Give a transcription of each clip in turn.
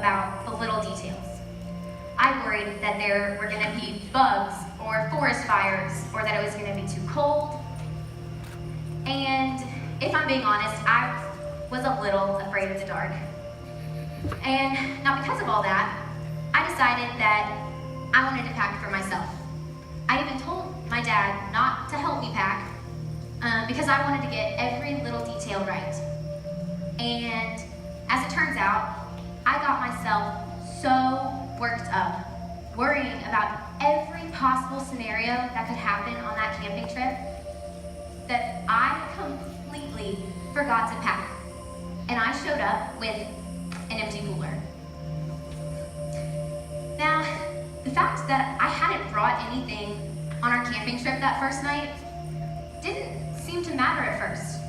about the little details. I worried that there were going to be bugs or forest fires, or that it was going to be too cold. And if I'm being honest, I was a little afraid of the dark. And now because of all that, I decided that I wanted to pack for myself. I even told my dad not to help me pack because I wanted to get every little detail right. And as it turns out, I got myself so worked up, worrying about every possible scenario that could happen on that camping trip, that I completely forgot to pack. And I showed up with an empty cooler. Now, the fact that I hadn't brought anything on our camping trip that first night didn't seem to matter at first.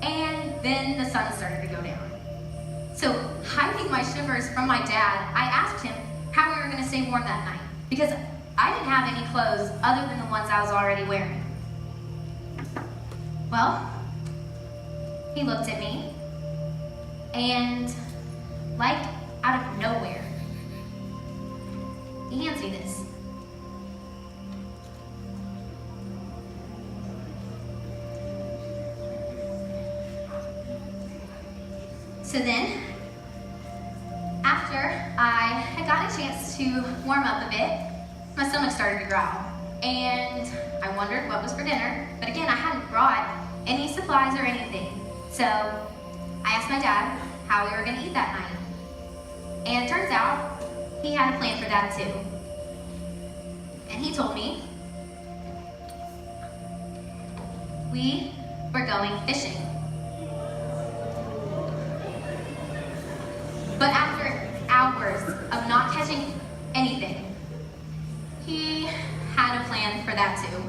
And then the sun started to go down. So, hiding my shivers from my dad, I asked him how we were going to stay warm that night, because I didn't have any clothes other than the ones I was already wearing. Well, he looked at me, and like out of nowhere, he hands me this. So then, after I had gotten a chance to warm up a bit, my stomach started to growl, and I wondered what was for dinner, but again, I hadn't brought any supplies or anything. So I asked my dad how we were going to eat that night, and it turns out he had a plan for that too. And he told me we were going fishing. But after hours of not catching anything, he had a plan for that too.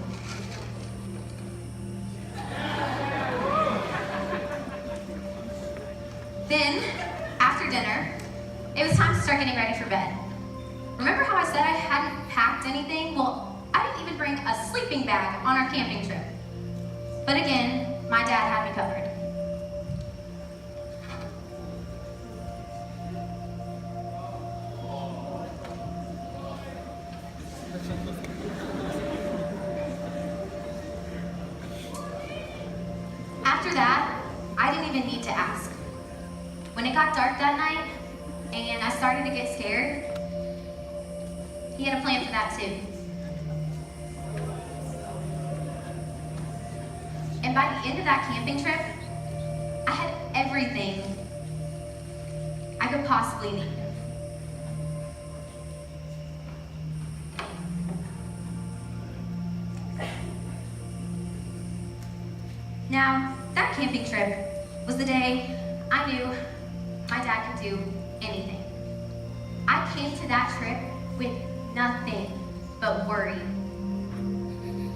Then, after dinner, it was time to start getting ready for bed. Remember how I said I hadn't packed anything? Well, I didn't even bring a sleeping bag on our camping trip. But again, my dad had me covered. After that, I didn't even need to ask. When it got dark that night, and I started to get scared, he had a plan for that too. And by the end of that camping trip, I had everything I could possibly need. Now, that camping trip was the day I knew my dad could do anything. I came to that trip with nothing but worry.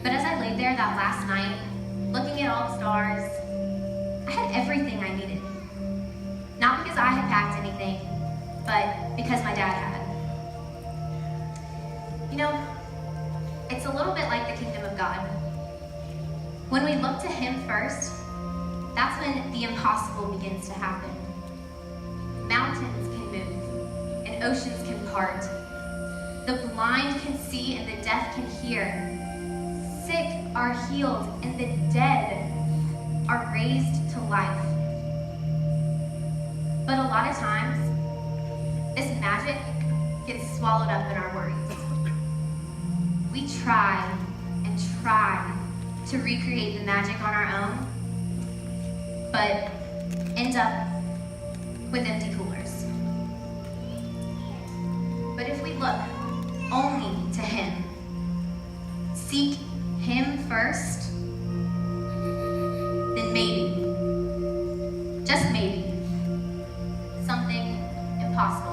But as I laid there that last night, looking at all the stars, I had everything I needed. Not because I had packed anything, but because my dad had. You know, it's a little bit like the kingdom of God. When we look to Him first, that's when the impossible begins to happen. Mountains can move, and oceans can part. The blind can see, and the deaf can hear. Sick are healed, and the dead are raised to life. But a lot of times, this magic gets swallowed up in our worries. We try and try to recreate the magic on our own, but end up with empty coolers. But if we look only to Him, seek Him first, then maybe, just maybe, something impossible